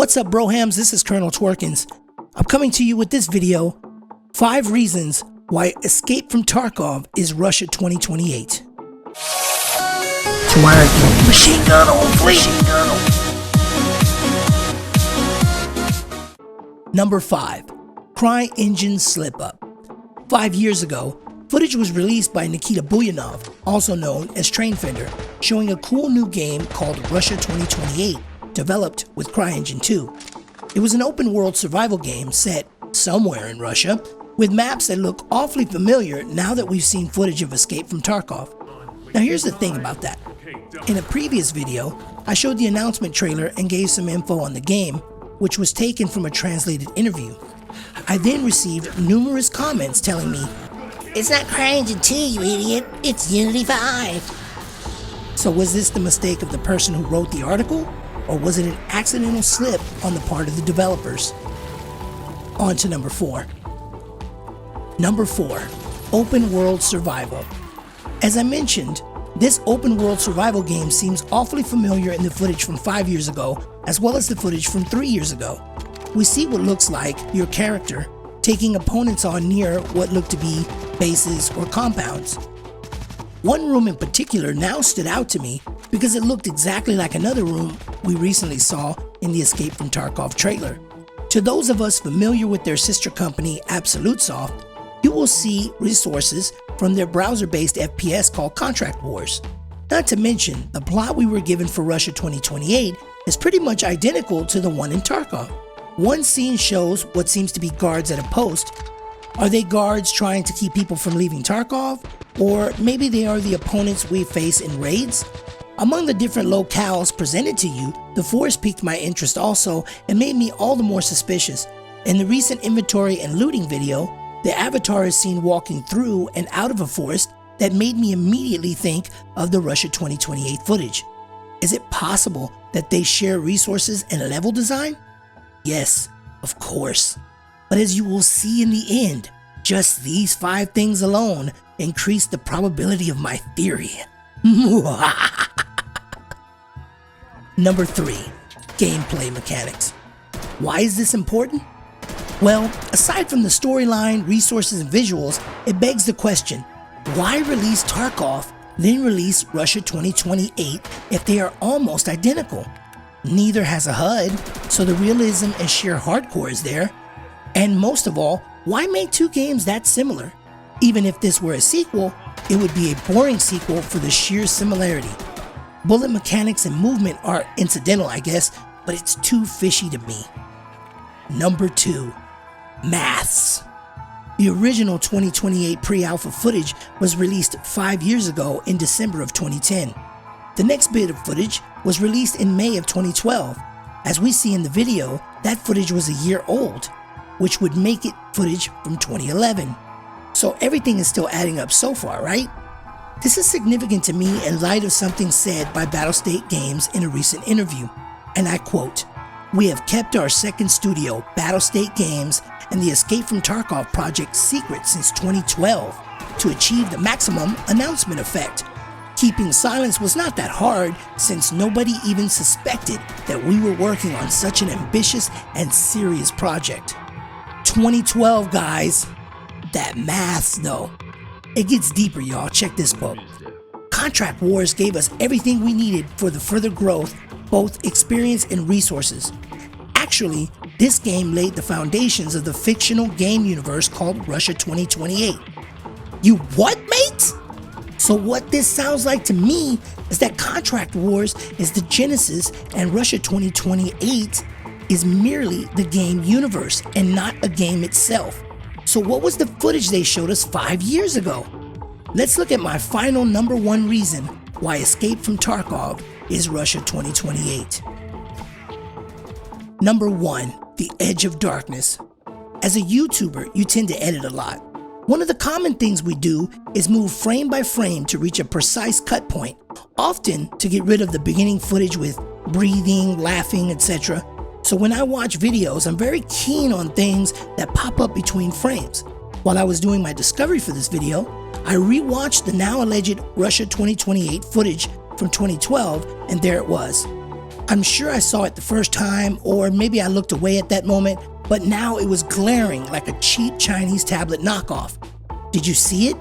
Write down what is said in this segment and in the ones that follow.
What's up, brohams? This is Colonel Twerkins. I'm coming to you with this video, 5 reasons why Escape from Tarkov is Russia 2028. Machine gun on fleek. Number 5, CryEngine Slipup. 5 years ago, footage was released by Nikita Buyanov, also known as Trainfender, showing a cool new game called Russia 2028, developed with CryEngine 2. It was an open-world survival game set somewhere in Russia, with maps that look awfully familiar now that we've seen footage of Escape from Tarkov. Now here's the thing about that. In a previous video, I showed the announcement trailer and gave some info on the game, which was taken from a translated interview. I then received numerous comments telling me, "It's not CryEngine 2, you idiot, it's Unity 5. So was this the mistake of the person who wrote the article, or was it an accidental slip on the part of the developers? On to number 4. Number 4, open world survival. As I mentioned, this open world survival game seems awfully familiar in the footage from 5 years ago, as well as the footage from 3 years ago. We see what looks like your character taking opponents on near what look to be bases or compounds. One room in particular now stood out to me because it looked exactly like another room we recently saw in the Escape from Tarkov trailer. To those of us familiar with their sister company Absolutsoft, you will see resources from their browser-based FPS called Contract Wars. Not to mention, the plot we were given for Russia 2028 is pretty much identical to the one in Tarkov. One scene shows what seems to be guards at a post. Are they guards trying to keep people from leaving Tarkov? Or maybe they are the opponents we face in raids? Among the different locales presented to you, the forest piqued my interest also and made me all the more suspicious. In the recent inventory and looting video, the avatar is seen walking through and out of a forest that made me immediately think of the Russia 2028 footage. Is it possible that they share resources and level design? Yes, of course. But as you will see in the end, just these 5 things alone increase the probability of my theory. Number 3, gameplay mechanics. Why is this important? Well, aside from the storyline, resources, and visuals, it begs the question, why release Tarkov, then release Russia 2028 if they are almost identical? Neither has a HUD, so the realism and sheer hardcore is there. And most of all, why make 2 games that similar? Even if this were a sequel, it would be a boring sequel for the sheer similarity. Bullet mechanics and movement are incidental, I guess, but it's too fishy to me. Number 2, maths. The original 2028 pre-alpha footage was released 5 years ago in December of 2010. The next bit of footage was released in May of 2012. As we see in the video, that footage was a year old, which would make it footage from 2011. So everything is still adding up so far, right? This is significant to me in light of something said by Battlestate Games in a recent interview, and I quote, "We have kept our second studio, Battlestate Games, and the Escape from Tarkov project secret since 2012 to achieve the maximum announcement effect. Keeping silence was not that hard since nobody even suspected that we were working on such an ambitious and serious project." 2012, guys. That maths though. It gets deeper, y'all. Check this quote. "Contract Wars gave us everything we needed for the further growth, both experience and resources. Actually, this game laid the foundations of the fictional game universe called Russia 2028. You what, mate? So what this sounds like to me is that Contract Wars is the genesis and Russia 2028 is merely the game universe and not a game itself. So what was the footage they showed us 5 years ago? Let's look at my final number 1 reason why Escape from Tarkov is Russia 2028. Number 1, the edge of darkness. As a YouTuber, you tend to edit a lot. One of the common things we do is move frame by frame to reach a precise cut point, often to get rid of the beginning footage with breathing, laughing, etc. So when I watch videos, I'm very keen on things that pop up between frames. While I was doing my discovery for this video, I rewatched the now alleged Russia 2028 footage from 2012, and there it was. I'm sure I saw it the first time, or maybe I looked away at that moment, but now it was glaring like a cheap Chinese tablet knockoff. Did you see it?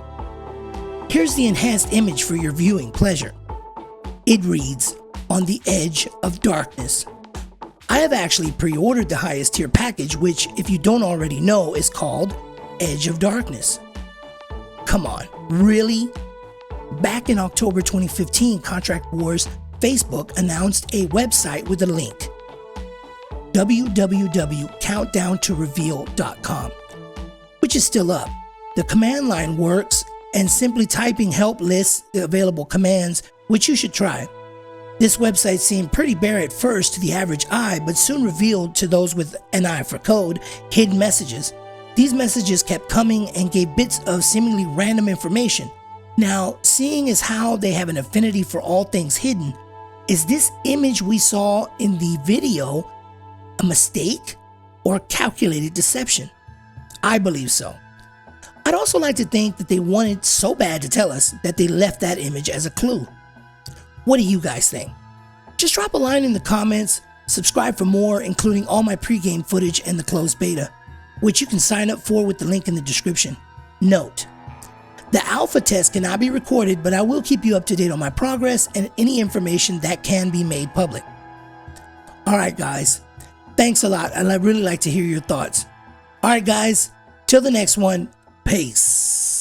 Here's the enhanced image for your viewing pleasure. It reads, "On the Edge of Darkness." I have actually pre-ordered the highest tier package, which, if you don't already know, is called Edge of Darkness. Come on, really? Back in October 2015, Contract Wars Facebook announced a website with a link, www.countdowntoreveal.com, which is still up. The command line works, and simply typing help lists the available commands, which you should try. This website seemed pretty bare at first to the average eye, but soon revealed to those with an eye for code hidden messages. These messages kept coming and gave bits of seemingly random information. Now, seeing as how they have an affinity for all things hidden, is this image we saw in the video a mistake or calculated deception? I believe so. I'd also like to think that they wanted so bad to tell us that they left that image as a clue. What do you guys think? Just drop a line in the comments, subscribe for more, including all my pregame footage and the closed beta, which you can sign up for with the link in the description. Note, the alpha test cannot be recorded, but I will keep you up to date on my progress and any information that can be made public. Alright guys, thanks a lot, and I'd really like to hear your thoughts. Alright guys, till the next one, peace.